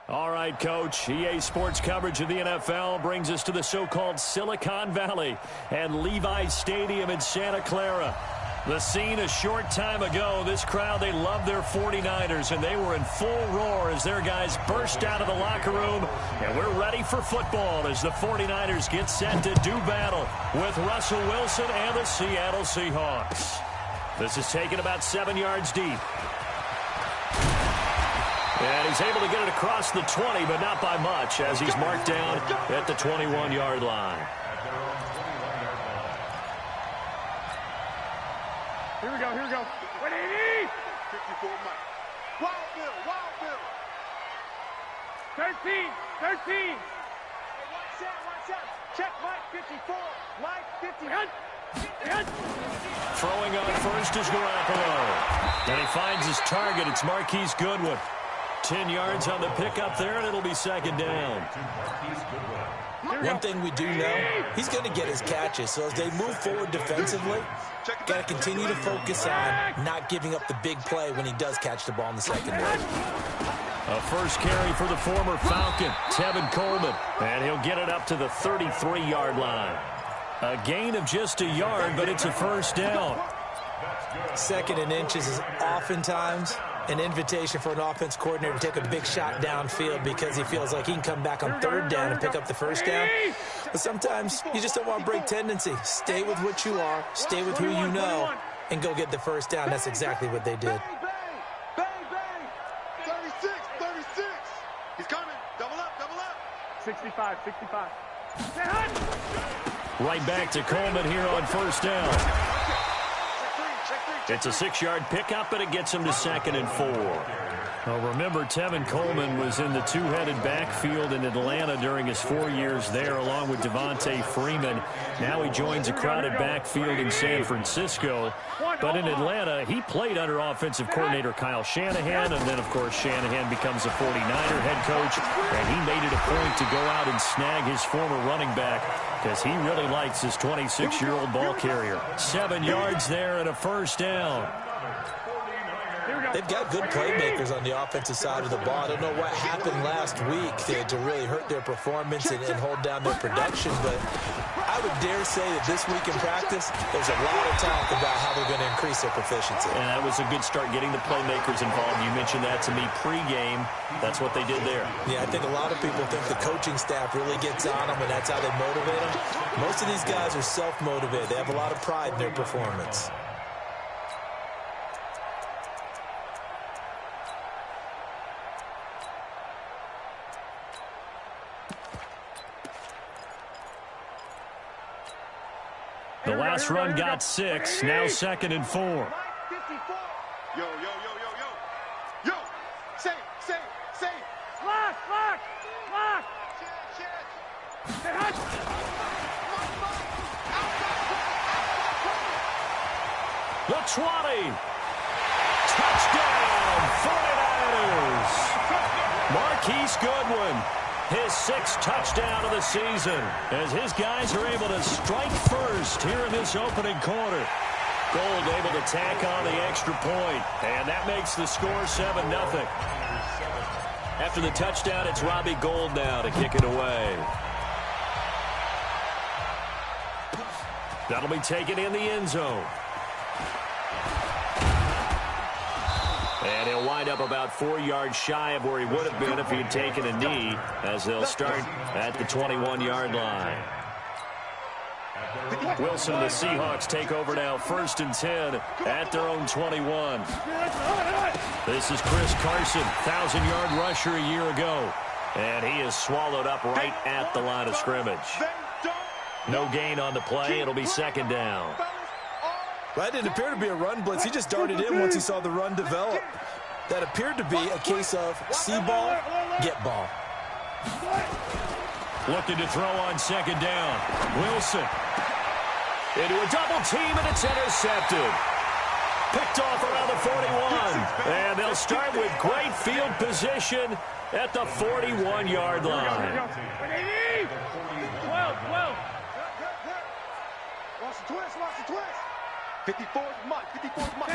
All right, Coach. EA Sports coverage of the NFL brings us to the so-called Silicon Valley and Levi's Stadium in Santa Clara. The scene a short time ago, this crowd, they love their 49ers, and they were in full roar as their guys burst out of the locker room. And we're ready for football as the 49ers get set to do battle with Russell Wilson and the Seattle Seahawks. This is taken about 7 yards deep. And he's able to get it across the 20, but not by much, as he's marked down at the 21-yard line. Here we go, here we go. 180! 54, Mike. Wild Bill, Wild Bill. 13, 13. Hey, watch out. Check Mike 54, Mike 50. Throwing on first is Garoppolo. And he finds his target. It's Marquise Goodwin. 10 yards on the pickup there, and it'll be second down. One thing we do know, he's going to get his catches. So as they move forward defensively, got to continue to focus on not giving up the big play when he does catch the ball in the secondary. A first carry for the former Falcon, Tevin Coleman. And he'll get it up to the 33-yard line. A gain of just a yard, but it's a first down. Second and inches is oftentimes an invitation for an offense coordinator to take a big shot downfield because he feels like he can come back on third down and pick up the first down. But sometimes you just don't want to break tendency. Stay with what you are, stay with who you know, and go get the first down. That's exactly what they did. Bang, 36. He's coming. Double up. 65. Right back to Coleman here on first down. It's a 6-yard pickup, and it gets him to 2nd and 4. Well, remember, Tevin Coleman was in the two-headed backfield in Atlanta during his 4 years there, along with Devontae Freeman. Now he joins a crowded backfield in San Francisco. But in Atlanta, he played under offensive coordinator Kyle Shanahan, and then, of course, Shanahan becomes a 49er head coach, and he made it a point to go out and snag his former running back because he really likes his 26-year-old ball carrier. 7 yards there and a first down. They've got good playmakers on the offensive side of the ball. I don't know what happened last week to really hurt their performance and hold down their production, but I would dare say that this week in practice, there's a lot of talk about how they're going to increase their proficiency. And that was a good start, getting the playmakers involved. You mentioned that to me pregame. That's what they did there. Yeah, I think a lot of people think the coaching staff really gets on them, and that's how they motivate them. Most of these guys are self-motivated. They have a lot of pride in their performance. The last run got 6, now 2nd and 4. Yo. Say. Lock. The 20. Touchdown, 49ers. Marquise Goodwin, his 6th touchdown of the season, as his guys are able to strike first here in this opening quarter. Gold able to tack on the extra point, and that makes the score 7-0. After the touchdown, it's Robbie Gould now to kick it away. That'll be taken in the end zone. And he'll wind up about 4 yards shy of where he would have been if he had taken a knee, as they'll start at the 21-yard line. Wilson and the Seahawks take over now, 1st and 10 at their own 21. This is Chris Carson, 1,000-yard rusher a year ago. And he is swallowed up right at the line of scrimmage. No gain on the play. It'll be 2nd down. Well, that didn't appear to be a run blitz. He just darted in once he saw the run develop. That appeared to be a case of see ball, get ball. Looking to throw on 2nd down. Wilson into a double team, and it's intercepted. Picked off around the 41. And they'll start with great field position at the 41-yard line. 12. Watch the twist. 54's mine. 54's mine.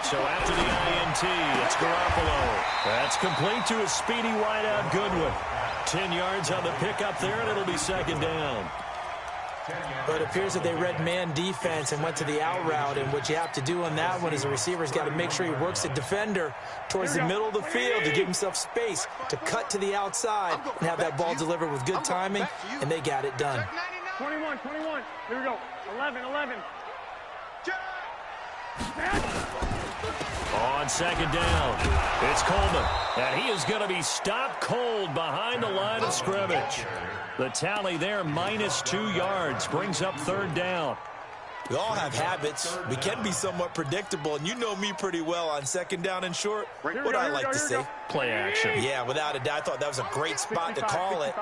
So after the INT, it's Garoppolo. That's complete to a speedy wideout Goodwin. 10 yards on the pickup there, and it'll be second down. But it appears that they read man defense and went to the out route, and what you have to do on that one is the receiver's got to make sure he works the defender towards the middle of the field to give himself space to cut to the outside and have that ball delivered with good timing, and they got it done. 21. Here we go. 11. On second down, it's Coleman, and he is going to be stopped cold behind the line of scrimmage. The tally there, -2 yards, brings up third down. We all have habits. We can be somewhat predictable, and you know me pretty well on second down and short. What I like to say? Play action. Yeah, without a doubt, I thought that was a great spot to call it.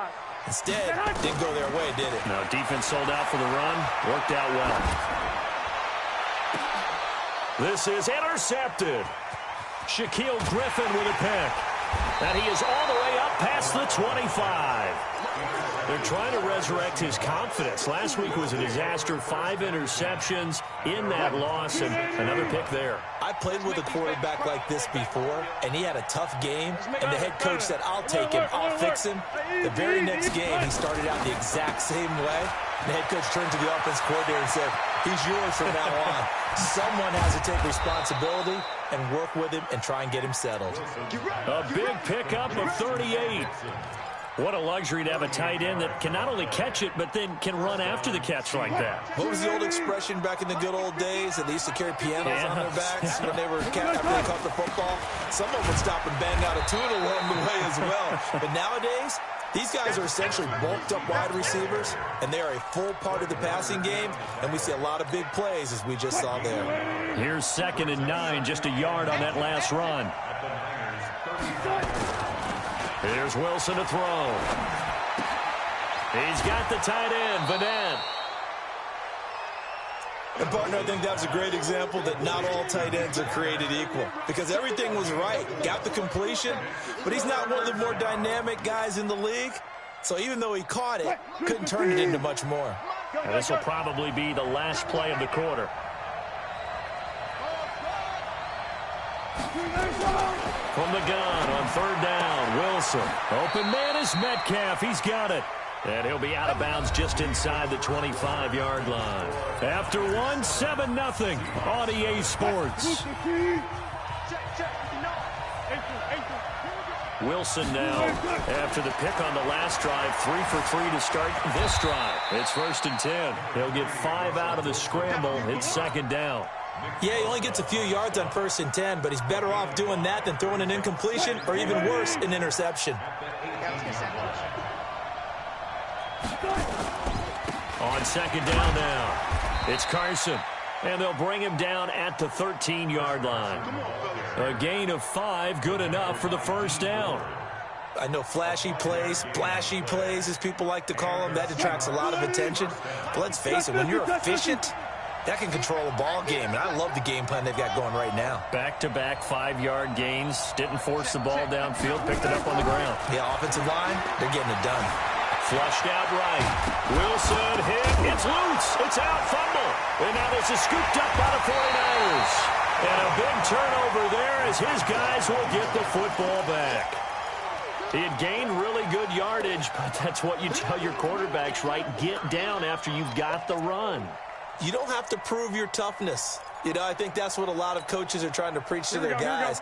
Instead, didn't go their way, did it? No, defense sold out for the run. Worked out well. This is intercepted. Shaquille Griffin with a pick. And he is all the way up past the 25. They're trying to resurrect his confidence. Last week was a disaster. 5 interceptions in that loss, and another pick there. I played with a quarterback like this before, and he had a tough game, and the head coach said, I'll take him, I'll fix him. The very next game, he started out the exact same way. The head coach turned to the offense coordinator and said, he's yours from now on. Someone has to take responsibility and work with him and try and get him settled. A big pickup of 38. What a luxury to have a tight end that can not only catch it, but then can run after the catch like that. What was the old expression back in the good old days that they used to carry pianos on their backs when they were after they caught the football? Someone would stop and bang out a tune along the way as well. But nowadays, these guys are essentially bulked up wide receivers, and they are a full part of the passing game, and we see a lot of big plays as we just saw there. Here's 2nd and 9, just a yard on that last run. Here's Wilson to throw. He's got the tight end, Vanette. And, partner, I think that's a great example that not all tight ends are created equal, because everything was right. Got the completion, but he's not one of the more dynamic guys in the league. So even though he caught it, couldn't turn it into much more. And this will probably be the last play of the quarter. From the gun on 3rd down, Wilson. Open man is Metcalf. He's got it. And he'll be out of bounds just inside the 25-yard line. After one, 7-0 on EA Sports. Wilson now, after the pick on the last drive, 3 for 3 to start this drive. It's 1st and 10. He'll get 5 out of the scramble. It's 2nd down. Yeah, he only gets a few yards on 1st and 10, but he's better off doing that than throwing an incompletion or even worse, an interception. On 2nd down now, it's Carson, and they'll bring him down at the 13-yard line. A gain of 5, good enough for the 1st down. I know flashy plays, splashy plays, as people like to call them, that attracts a lot of attention. But let's face it, when you're efficient, that can control a ball game, and I love the game plan they've got going right now. Back-to-back 5-yard gains, didn't force the ball downfield, picked it up on the ground. Yeah, offensive line, they're getting it done. Flushed out right. Wilson hit. It's loose. It's out. Fumble. And now this is scooped up by the 49ers. And a big turnover there as his guys will get the football back. He had gained really good yardage, but that's what you tell your quarterbacks, right? Get down after you've got the run. You don't have to prove your toughness. You know, I think that's what a lot of coaches are trying to preach to their guys.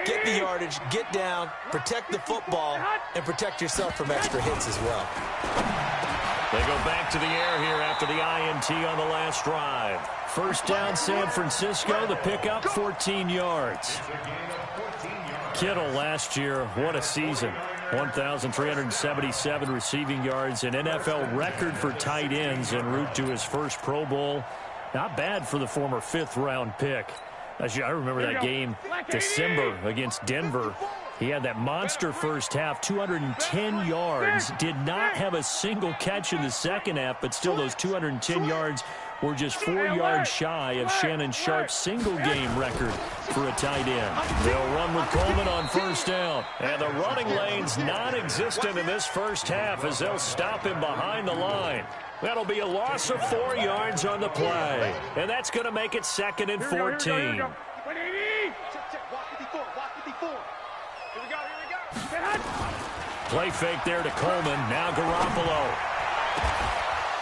Get the yardage, get down, protect the football, and protect yourself from extra hits as well. They go back to the air here after the INT on the last drive. 1st down, San Francisco. The pickup, 14 yards. Kittle last year, what a season. 1,377 receiving yards, an NFL record for tight ends en route to his first Pro Bowl. Not bad for the former 5th-round pick. I remember that game, December, against Denver. He had that monster first half, 210 yards. Did not have a single catch in the second half, but still those 210 yards were just 4 yards shy of Shannon Sharp's single-game record for a tight end. They'll run with Coleman on 1st down. And the running lane's non-existent in this first half as they'll stop him behind the line. That'll be a loss of 4 yards on the play. And that's going to make it 2nd and 14. Here we go. Walk 54. Walk 54. Here we go. Play fake there to Coleman. Now Garoppolo.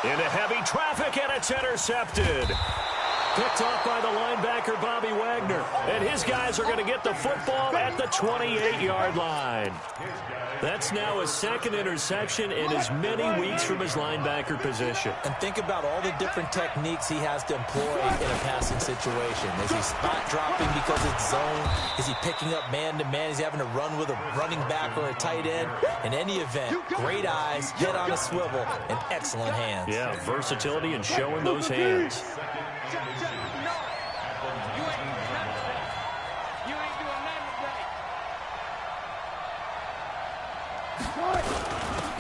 Into heavy traffic, and it's intercepted. Picked off by the linebacker, Bobby Wagner. And his guys are going to get the football at the 28-yard line. That's now his 2nd interception in as many weeks from his linebacker position. And think about all the different techniques he has to employ in a passing situation. Is he spot dropping because it's zone? Is he picking up man-to-man? Is he having to run with a running back or a tight end? In any event, great eyes, head on a swivel, and excellent hands. Yeah, versatility and showing those hands.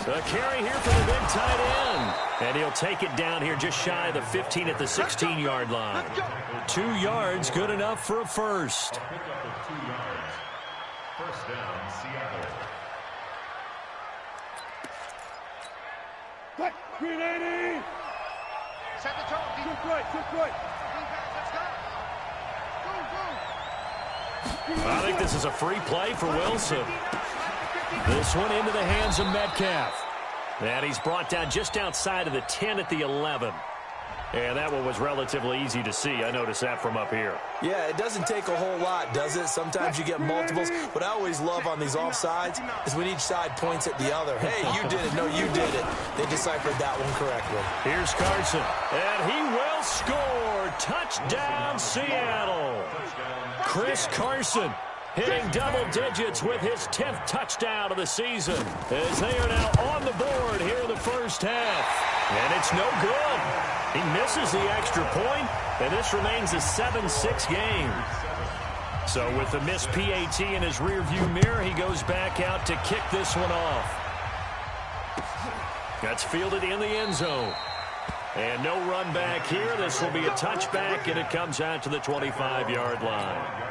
A carry here for the big tight end. And he'll take it down here just shy of the 15 at the 16-yard line. 2 yards, good enough for a first. First down, Seattle. Green 80. Set the tone. Took right. I think this is a free play for Wilson. This one into the hands of Metcalf. And he's brought down just outside of the 10 at the 11. And that one was relatively easy to see. I noticed that from up here. Yeah, it doesn't take a whole lot, does it? Sometimes you get multiples. What I always love on these offsides is when each side points at the other. Hey, you did it. No, you did it. They deciphered that one correctly. Here's Carson. And he will score. Touchdown, Seattle. Chris Carson hitting double digits with his 10th touchdown of the season as they are now on the board here in the first half. And it's no good. He misses the extra point, and this remains a 7-6 game. So with the missed PAT in his rearview mirror, he goes back out to kick this one off. That's fielded in the end zone. And no run back here. This will be a touchback, and it comes out to the 25-yard line.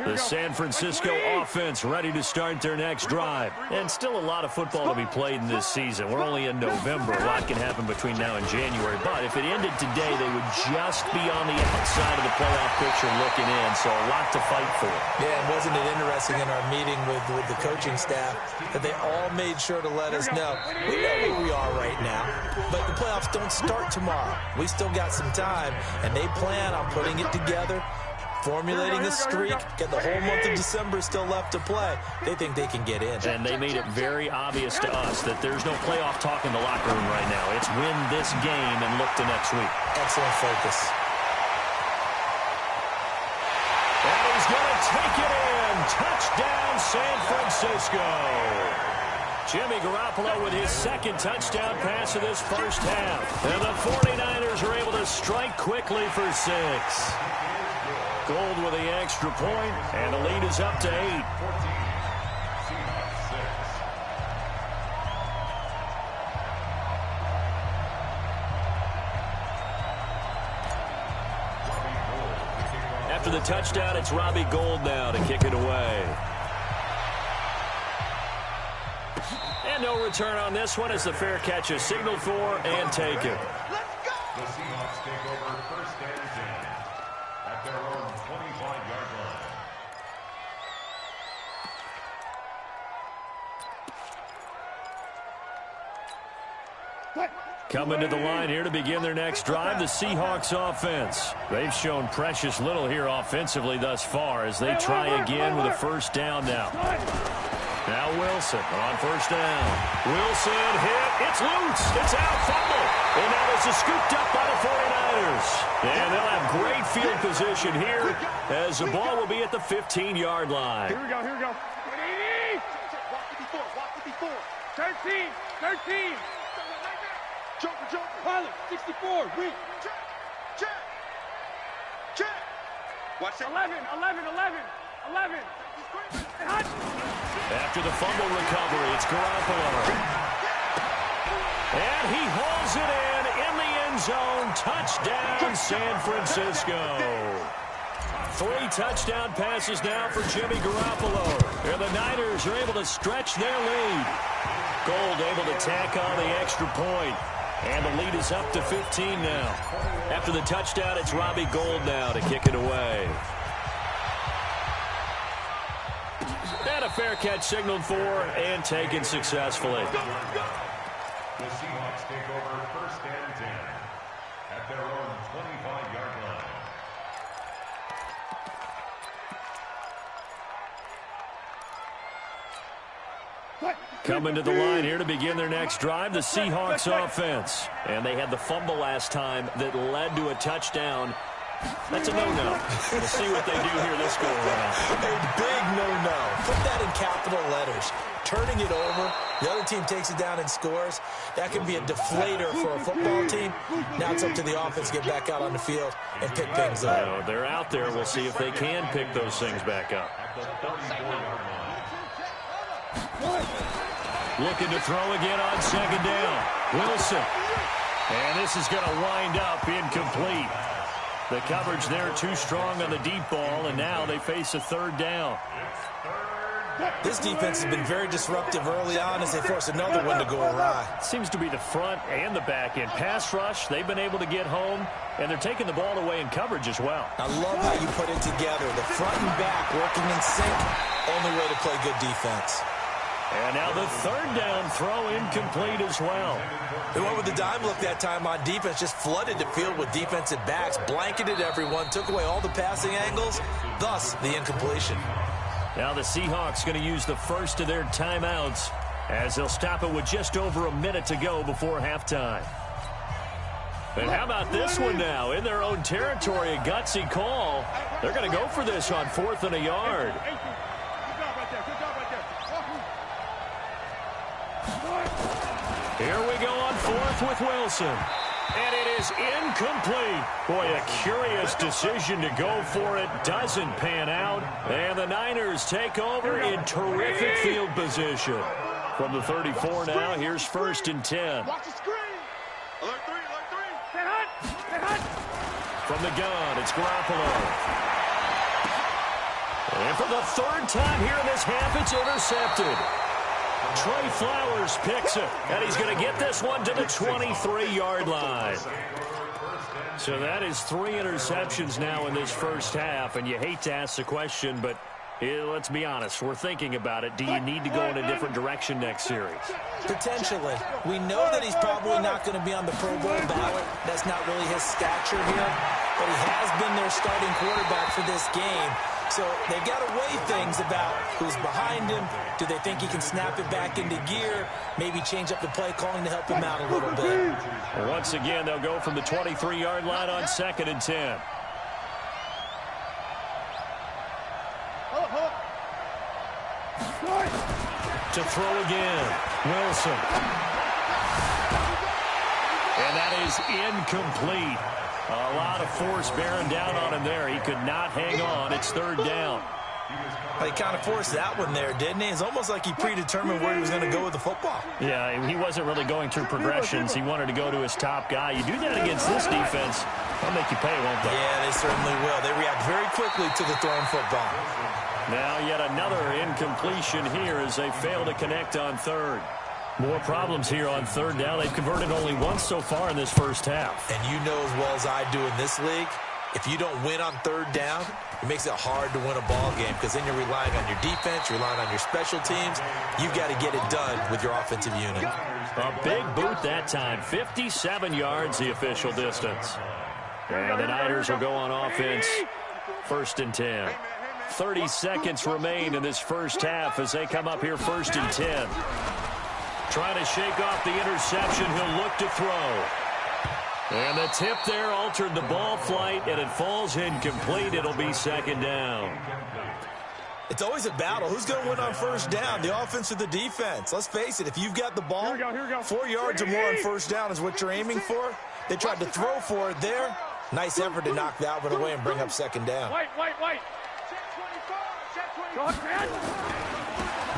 The San Francisco offense ready to start their next drive. And still a lot of football to be played in this season. We're only in November. A lot can happen between now and January. But if it ended today, they would just be on the outside of the playoff picture looking in. So a lot to fight for. Yeah, and wasn't it interesting in our meeting with the coaching staff that they all made sure to let us know, we know where we are right now, but the playoffs don't start tomorrow. We still got some time, and they plan on putting it together, formulating a streak, get the whole month of December still left to play. They think they can get in. And they made it very obvious to us that there's no playoff talk in the locker room right now. It's win this game and look to next week. Excellent focus. And he's going to take it in. Touchdown, San Francisco. Jimmy Garoppolo with his 2nd touchdown pass of this first half. And the 49ers are able to strike quickly for 6. Gold with the extra point, and the lead is up to 8. After the touchdown, it's Robbie Gould now to kick it away. And no return on this one as the fair catch is signaled for and taken. The Seahawks take over first and 10 at their own 25-yard line. Coming to the line here to begin their next drive, the Seahawks offense. They've shown precious little here offensively thus far as they try again with a first down now. Now Wilson on first down. Wilson hit. It's loose. It's out. Fumble. And now this is scooped up by the 49ers. And they'll have great field position here as the ball will be at the 15-yard line. Here we go. 180. Walk 54. 13. Joker. Pilot, 64. Reach. Check. Watch it. 11. After the fumble recovery, it's Garoppolo. And he hauls it in the end zone. Touchdown, San Francisco. 3 touchdown passes now for Jimmy Garoppolo. And the Niners are able to stretch their lead. Gold able to tack on the extra point. And the lead is up to 15 now. After the touchdown, it's Robbie Gould now to kick it away. And a fair catch signaled for and taken successfully. The Seahawks take over 1st and 10 at their own 25-yard line. Coming to the line here to begin their next drive, the Seahawks offense. And they had the fumble last time that led to a touchdown. That's a no-no. We'll see what they do here this go-around. A big no-no. Put that in capital letters. Turning it over, the other team takes it down and scores. That can be a deflator for a football team. Now it's up to the offense to get back out on the field and pick things up. No, they're out there. We'll see if they can pick those things back up. Looking to throw again on 2nd down. Wilson. And this is going to wind up incomplete. The coverage there too strong on the deep ball, and now they face a 3rd down. This defense has been very disruptive early on as they force another one to go awry. Seems to be the front and the back end. Pass rush, they've been able to get home, and they're taking the ball away in coverage as well. I love how you put it together. The front and back working in sync. Only way to play good defense. And now the 3rd down throw incomplete as well. They went with the dime look that time on defense, just flooded the field with defensive backs, blanketed everyone, took away all the passing angles, thus the incompletion. Now the Seahawks going to use the first of their timeouts as they'll stop it with just over a minute to go before halftime. And how about this one now? In their own territory, a gutsy call. They're going to go for this on 4th and a yard. Here we go on 4th with Wilson. And it is incomplete. Boy, a curious decision to go for it. Doesn't pan out. And the Niners take over in terrific field position. From the 34 now, here's 1st and 10. Watch the screen. Alert 3, alert 3. Stay hot. Stay hot. From the gun, it's Garoppolo. And for the 3rd time here in this half, it's intercepted. Trey Flowers picks it, and he's going to get this one to the 23-yard line. So that is 3 interceptions now in this first half, and you hate to ask the question, but let's be honest, we're thinking about it. Do you need to go in a different direction next series? Potentially. We know that he's probably not going to be on the Pro Bowl ballot. That's not really his stature here, but he has been their starting quarterback for this game. So they've got to weigh things about who's behind him. Do they think he can snap it back into gear? Maybe change up the play calling to help him out a little bit. Once again, they'll go from the 23-yard line on 2nd and 10. To throw again, Wilson. And that is incomplete. A lot of force bearing down on him there. He could not hang on. It's 3rd down. He kind of forced that one there, didn't he? It's almost like he predetermined where he was going to go with the football. Yeah, he wasn't really going through progressions. He wanted to go to his top guy. You do that against this defense, they'll make you pay, won't they? Yeah, they certainly will. They react very quickly to the thrown football. Now yet another incompletion here as they fail to connect on 3rd. More problems here on 3rd down. They've converted only once so far in this first half. And you know as well as I do in this league, if you don't win on 3rd down, it makes it hard to win a ball game because then you're relying on your defense, you're relying on your special teams. You've got to get it done with your offensive unit. A big boot that time. 57 yards the official distance. And the Niners will go on offense. 1st and 10. 30 seconds remain in this first half as they come up here 1st and 10. Trying to shake off the interception. He'll look to throw. And the tip there altered the ball flight, and it falls incomplete. It'll be 2nd down. It's always a battle. Who's going to win on 1st down, the offense or the defense? Let's face it, if you've got the ball, 4 yards or more on 1st down is what you're aiming for. They tried to throw for it there. Nice effort to knock that one away and bring up 2nd down. White. Check 24. Check 24.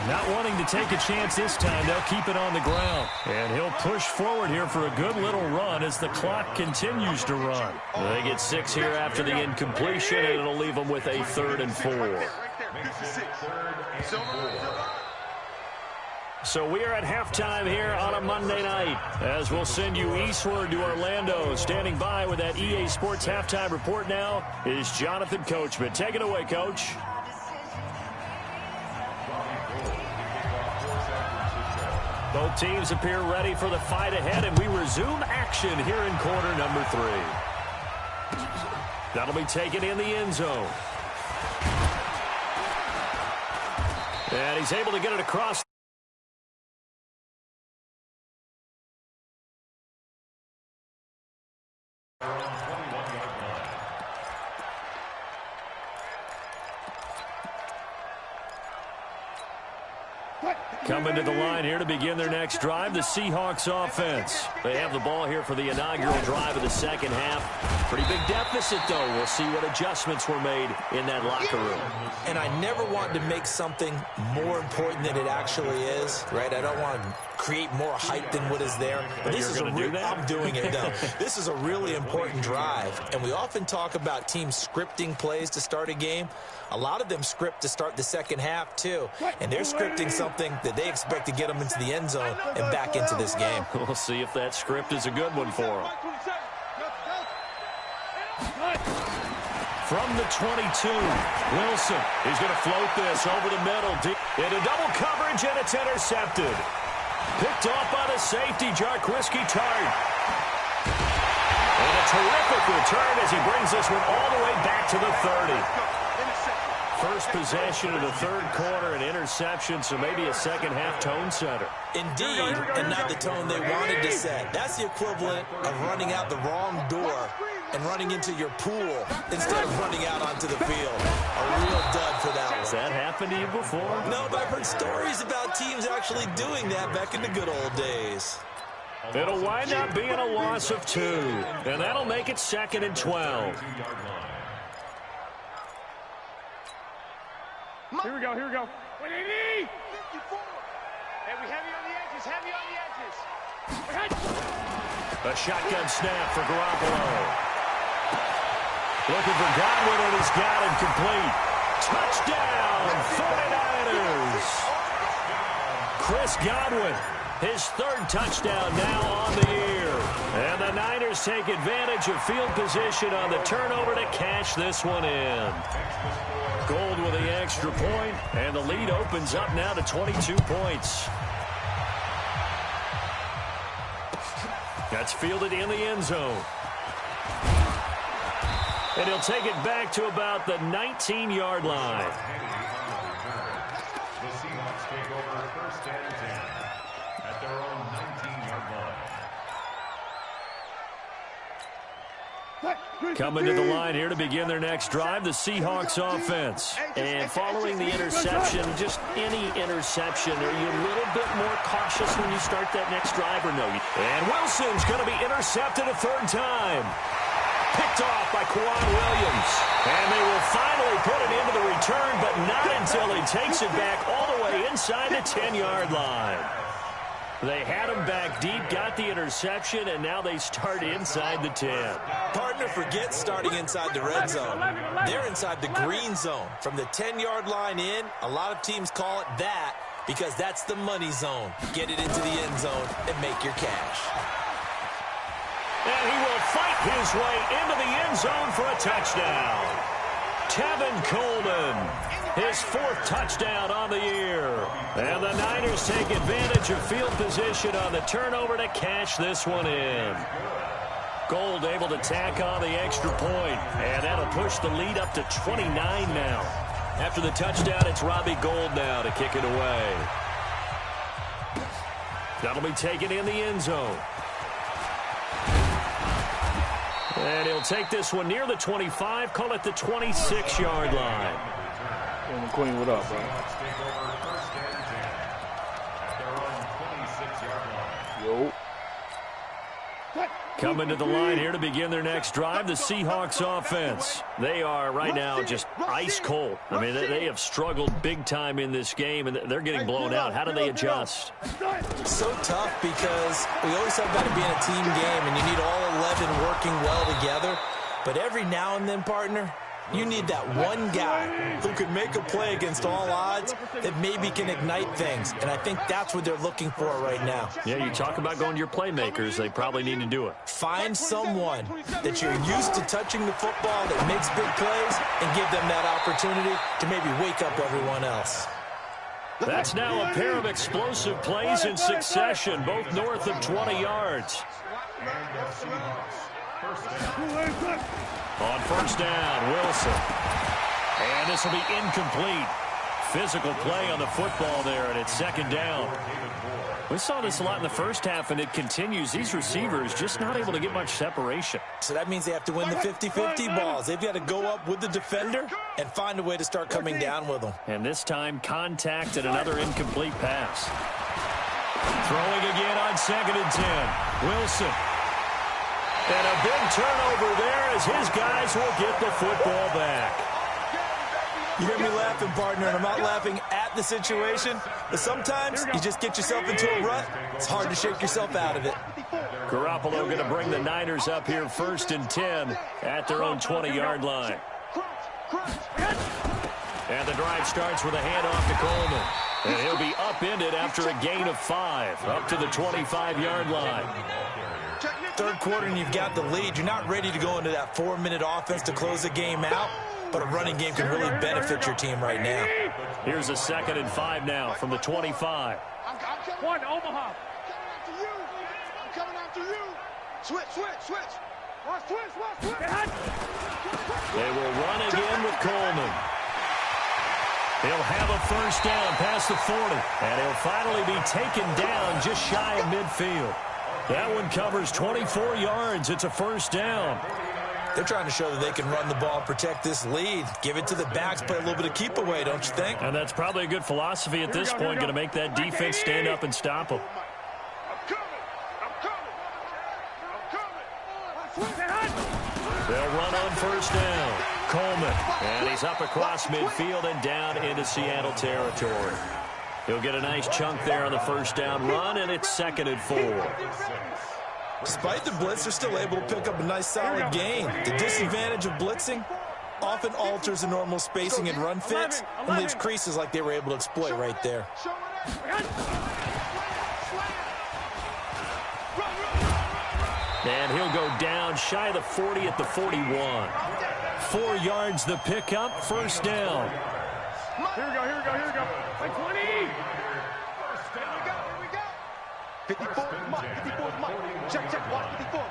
Not wanting to take a chance this time, they'll keep it on the ground. And he'll push forward here for a good little run as the clock continues to run. They get 6 here after the incompletion, and it'll leave them with a 3rd and 4. So we are at halftime here on a Monday night, as we'll send you eastward to Orlando. Standing by with that EA Sports halftime report now is Jonathan Coachman. Take it away, Coach. Both teams appear ready for the fight ahead, and we resume action here in quarter number 3. That'll be taken in the end zone. And he's able to get it across. Coming to the line here to begin their next drive, the Seahawks offense. They have the ball here for the inaugural drive of the second half. Pretty big deficit, though. We'll see what adjustments were made in that locker room. And I never want to make something more important than it actually is, right? I don't want to create more hype than what is there. But this is I'm doing it, though. This is a really important drive, and we often talk about teams scripting plays to start a game. A lot of them script to start the second half, too. And they're scripting something that they expect to get them into the end zone and back into this game. We'll see if that script is a good one for them. From the 22, Wilson is going to float this over the middle. Into double coverage, and it's intercepted. Picked off by the safety, Jarquiski Tart. And a terrific return as he brings this one all the way back to the 30. First possession of the third quarter, an interception, so maybe a second-half tone setter. Indeed, and not the tone they wanted to set. That's the equivalent of running out the wrong door and running into your pool instead of running out onto the field. A real dud for that one. Has that happened to you before? No, but I've heard stories about teams actually doing that back in the good old days. It'll wind up being a loss of 2, and that'll make it 2nd and 12. Here we go, here we go. Hey, we heavy on the edges, heavy on the edges. A shotgun snap for Garoppolo. Looking for Godwin, and he's got him complete. Touchdown, 49ers. Chris Godwin, his 3rd touchdown now on the year. And the Niners take advantage of field position on the turnover to cash this one in. Gold with the extra point, and the lead opens up now to 22 points. That's fielded in the end zone. And he'll take it back to about the 19-yard line. The Seahawks take over 1st and 10 at their own 19-yard line. Coming to the line here to begin their next drive, the Seahawks offense. And following the interception, just any interception, are you a little bit more cautious when you start that next drive or no? And Wilson's going to be intercepted a 3rd time. Picked off by Quan Williams. And they will finally put it into the return, but not until he takes it back all the way inside the 10-yard line. They had him back deep, got the interception, and now they start inside the 10. Partner, forget starting inside the red zone. They're inside the green zone. From the 10-yard line in, a lot of teams call it that because that's the money zone. Get it into the end zone and make your cash. And he will fight his way into the end zone for a touchdown. Tevin Coleman, his 4th touchdown on the year. And the Niners take advantage of field position on the turnover to cash this one in. Gold able to tack on the extra point, and that'll push the lead up to 29 now. After the touchdown, it's Robbie Gould now to kick it away. That'll be taken in the end zone. And he'll take this one near the 25, call it the 26-yard line. And Queen, what up, bro? Yo. Coming to the line here to begin their next drive, the Seahawks offense. They are right now just ice cold. I mean, they have struggled big time in this game, and they're getting blown out. How do they adjust? So tough because we always talk about it being a team game, and you need all 11 working well together. But every now and then, partner, you need that one guy who can make a play against all odds that maybe can ignite things. And I think that's what they're looking for right now. Yeah, you talk about going to your playmakers. They probably need to do it. Find someone that you're used to touching the football that makes big plays and give them that opportunity to maybe wake up everyone else. That's now a pair of explosive plays in succession, both north of 20 yards. On first down, Wilson. And this will be incomplete. Physical play on the football there, and it's second down. We saw this a lot in the first half, and it continues. These receivers just not able to get much separation. So that means they have to win the 50-50 balls. They've got to go up with the defender and find a way to start coming down with them. And this time, contact and another incomplete pass. Throwing again on 2nd and 10. Wilson. And a big turnover there as his guys will get the football back. You hear me laughing, partner, and I'm not laughing at the situation, but sometimes you just get yourself into a rut. It's hard to shake yourself out of it. Garoppolo going to bring the Niners up here 1st and 10 at their own 20-yard line. And the drive starts with a handoff to Coleman. And he'll be upended after a gain of 5 up to the 25-yard line. Third quarter and you've got the lead. You're not ready to go into that 4-minute offense to close the game out, but a running game can really benefit your team right now. Here's a 2nd and 5 now from the 25. One, Omaha. I'm coming after you. Switch. Watch switch. They will run again with Coleman. He'll have a first down past the 40, and he'll finally be taken down just shy of midfield. That one covers 24 yards. It's a first down. They're trying to show that they can run the ball and protect this lead. Give it to the backs, play a little bit of keep away, don't you think? And that's probably a good philosophy at this point, going to make that defense stand up and stop them. They'll run on first down. Coleman, and he's up across midfield and down into Seattle territory. He'll get a nice chunk there on the first down run, and it's 2nd and 4. Despite the blitz, they're still able to pick up a nice solid gain. The disadvantage of blitzing often alters the normal spacing and run fits and leaves creases like they were able to exploit right there. And he'll go down shy of the 40 at the 41. 4 yards the pickup, first down. Here we go. 20. Here we go. 54 is Mike. 54 is Mike. Check. Watch 54.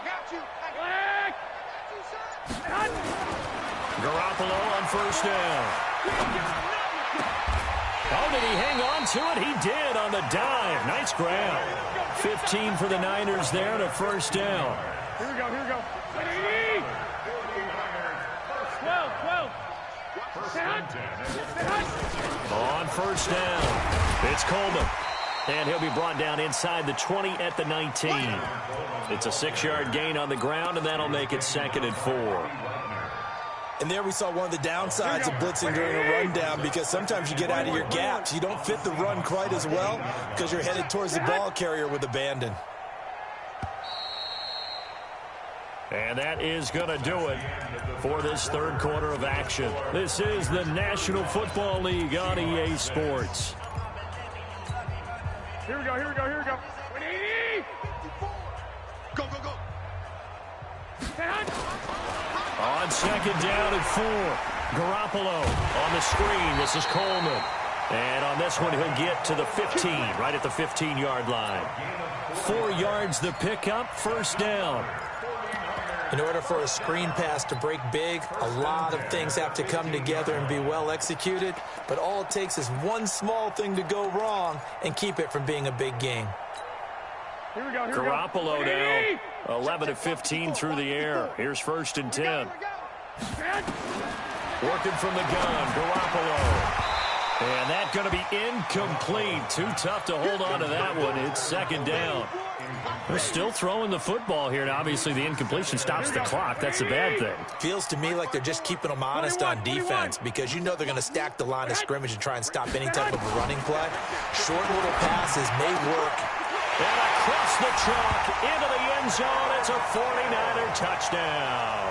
Got you. Garoppolo on first down. Oh, did he hang on to it? He did on the dive. Nice grab. 15 for the Niners there and a first down. Here we go. 20. 12. On first down, it's Coleman. And he'll be brought down inside the 20 at the 19. It's a 6-yard gain on the ground, and that'll make it 2nd and 4. And there we saw one of the downsides of blitzing during a rundown, because sometimes you get out of your gaps. You don't fit the run quite as well because you're headed towards the ball carrier with abandon. And that is going to do it for this third quarter of action. This is the National Football League on EA Sports. Here we go. 180. Go. On second down at 4. Garoppolo on the screen. This is Coleman. And on this one, he'll get to the 15, right at the 15-yard line. 4 yards the pickup, first down. In order for a screen pass to break big, a lot of things have to come together and be well executed. But all it takes is one small thing to go wrong and keep it from being a big game. Here we go. Garoppolo now 11 of 15 through the air. Here's 1st and 10. Working from the gun, Garoppolo. And that's going to be incomplete. Too tough to hold on to that one. It's 2nd down. They're still throwing the football here, and obviously the incompletion stops the clock. That's a bad thing. Feels to me like they're just keeping them honest on defense because you know they're going to stack the line of scrimmage and try and stop any type of a running play. Short little passes may work. And across the chalk into the end zone. It's a 49er touchdown.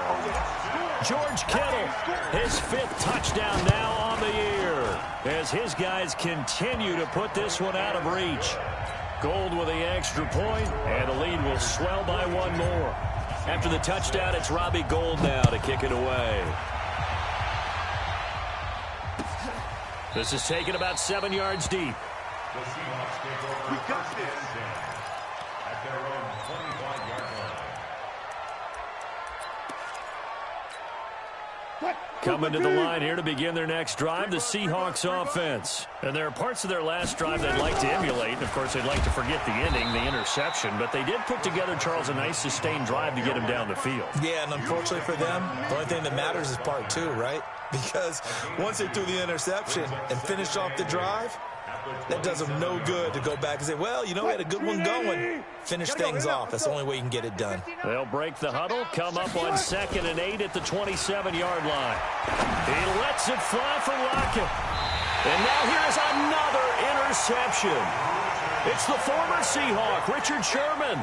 George Kittle, his 5th touchdown now on the year as his guys continue to put this one out of reach. Gold with the extra point, and the lead will swell by one more. After the touchdown, it's Robbie Gould now to kick it away. This is taken about 7 yards deep. The Seahawks take over first and 10 at their own 25-yard line. Coming to the line here to begin their next drive, the Seahawks offense. And there are parts of their last drive they'd like to emulate. And of course, they'd like to forget the ending, the interception. But they did put together, Charles, a nice sustained drive to get him down the field. Yeah, and unfortunately for them, the only thing that matters is part 2, right? Because once they threw the interception and finished off the drive, that does them no good to go back and say, well, you know, we had a good one going. Finish things off. That's the only way you can get it done. They'll break the huddle, come up on 2nd and 8 at the 27-yard line. He lets it fly for Lockett. And now here's another interception. It's the former Seahawk, Richard Sherman.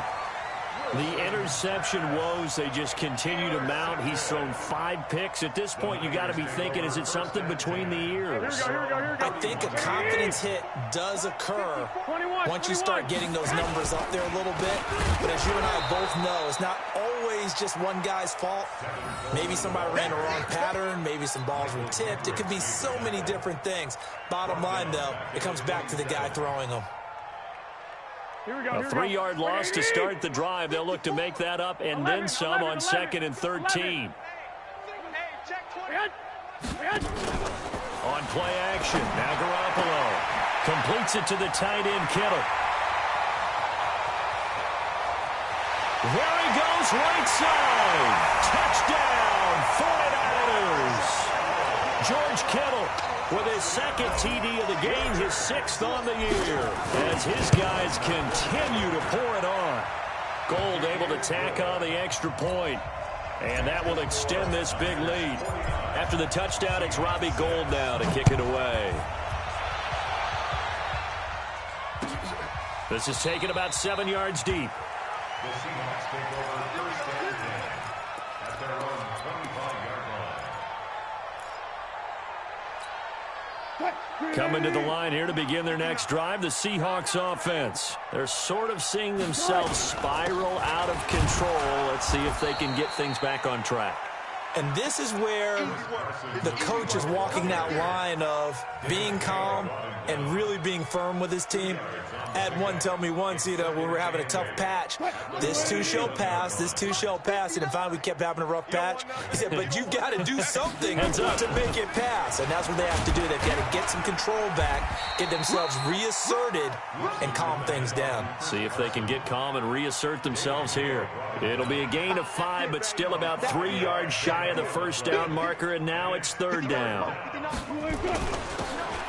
The interception woes, they just continue to mount. He's thrown 5 picks. At this point, you got to be thinking, is it something between the ears? I think a confidence hit does occur once you start getting those numbers up there a little bit. But as you and I both know, it's not always just one guy's fault. Maybe somebody ran a wrong pattern. Maybe some balls were tipped. It could be so many different things. Bottom line, though, it comes back to the guy throwing them. A 3-yard loss to start the drive. They'll look to make that up and then some on 2nd and 13. On play action, now Garoppolo completes it to the tight end, Kittle. There he goes, right side. Touchdown, 49ers. George Kittle with his 2nd TD of the game, his 6th on the year, as his guys continue to pour it on. Gould able to tack on the extra point, and that will extend this big lead. After the touchdown, it's Robbie Gould now to kick it away. This is taken about 7 yards deep. The Seahawks take over first and 10 at their own 25-yard line. Coming to the line here to begin their next drive, the Seahawks offense. They're sort of seeing themselves spiral out of control. Let's see if they can get things back on track. And this is where the coach is walking that line of being calm and really being firm with his team. I had one tell me once, you know, when we were having a tough patch, this too shall pass, this too shall pass. And finally we kept having a rough patch. He said, but you've got to do something to make it pass. And that's what they have to do. They've got to get some control back, get themselves reasserted, and calm things down. See if they can get calm and reassert themselves here. It'll be a gain of 5, but still about 3 yards shy of the first down marker, and now it's 3rd down.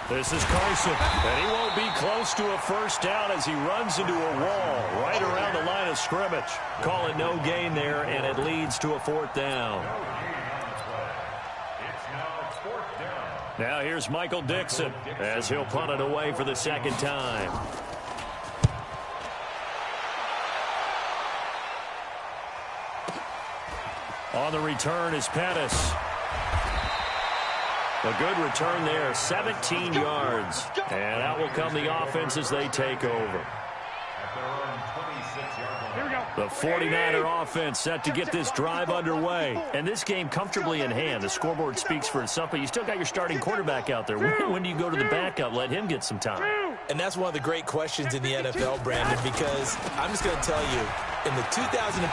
This is Carson, and he won't be close to a first down as he runs into a wall right around the line of scrimmage. Call it no gain there, and it leads to a 4th down. Now here's Michael Dixon as he'll punt it away for the 2nd time. On the return is Pettis. A good return there, 17 yards. And out will come the offense as they take over. The 49er offense set to get this drive underway. And this game comfortably in hand. The scoreboard speaks for itself, but you still got your starting quarterback out there. When do you go to the backup? Let him get some time. And that's one of the great questions in the NFL, Brandon, because I'm just going to tell you, in the 2015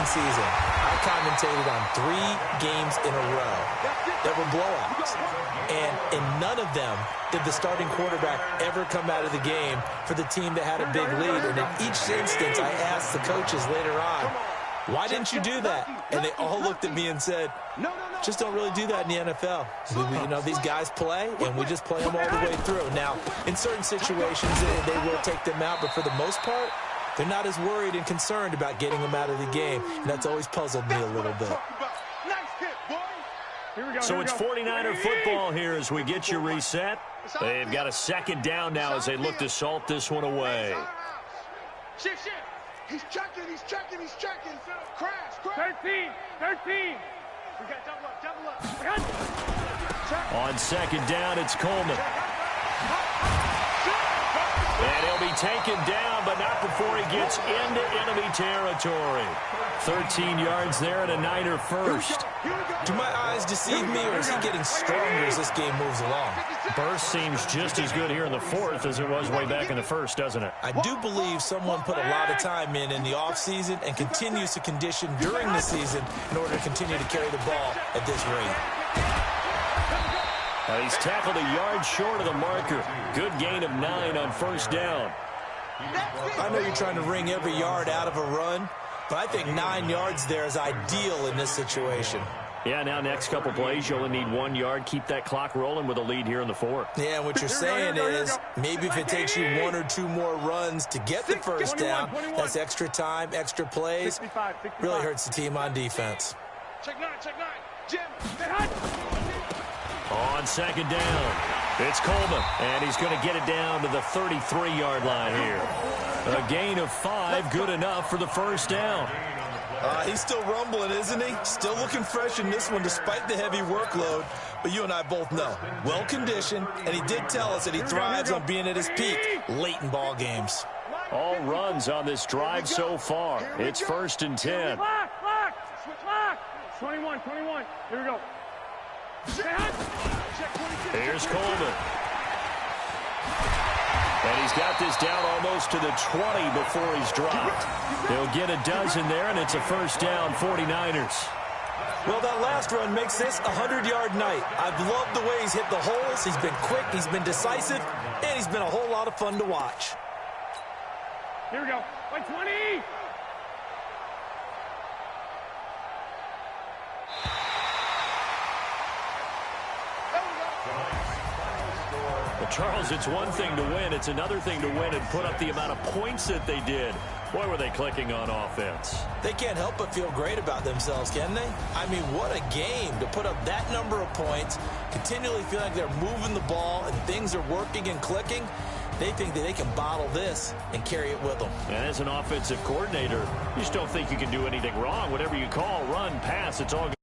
season, I commentated on 3 games in a row that were blowouts. And in none of them did the starting quarterback ever come out of the game for the team that had a big lead. And in each instance, I asked the coaches later on, why didn't you do that? And they all looked at me and said, just don't really do that in the NFL. You know, these guys play, and we just play them all the way through. Now, in certain situations, they will take them out, but for the most part, They're not as worried and concerned about getting him out of the game, and that's always puzzled me a little bit. So it's 49er football here as we get you reset. They've got a second down now as they look to salt this one away. Shift. He's checking. Crash. 13. We got double up. On second down, it's Coleman. And he'll be taken down, but not before he gets into enemy territory. 13 yards there and a Niner first. Do my eyes deceive me, or is he getting stronger as this game moves along? Burst seems just as good here in the fourth as it was way back in the first, doesn't it? I do believe someone put a lot of time in the offseason and continues to condition during the season in order to continue to carry the ball at this rate. He's tackled a yard short of the marker. Good gain of 9 on first down. I know you're trying to wring every yard out of a run, but I think 9 yards there is ideal in this situation. Yeah, now next couple plays, you only need 1 yard. Keep that clock rolling with a lead here in the fourth. Yeah, and what you're saying is maybe if it takes you 1 or 2 more runs to get the first down, that's extra time, extra plays. Really hurts the team on defense. Check 9. Jim. On second down, it's Coleman, and he's going to get it down to the 33-yard line here. A gain of 5, good enough for the first down. He's still rumbling, isn't he? Still looking fresh in this one despite the heavy workload. But you and I both know, well-conditioned, and he did tell us that he thrives on being at his peak late in ball games. All runs on this drive so far. It's 1st and 10. Lock. 21. Here we go. Here's Coleman. And he's got this down almost to the 20 before he's dropped. He'll get a dozen there, and it's a first down, 49ers. Well, that last run makes this a 100-yard night. I've loved the way he's hit the holes. He's been quick, he's been decisive, and he's been a whole lot of fun to watch. Here we go. 20. Well, Charles, it's one thing to win. It's another thing to win and put up the amount of points that they did. Boy, were they clicking on offense. They can't help but feel great about themselves, can they? I mean, what a game to put up that number of points, continually feel like they're moving the ball and things are working and clicking. They think that they can bottle this and carry it with them. And as an offensive coordinator, you just don't think you can do anything wrong. Whatever you call, run, pass, it's all good.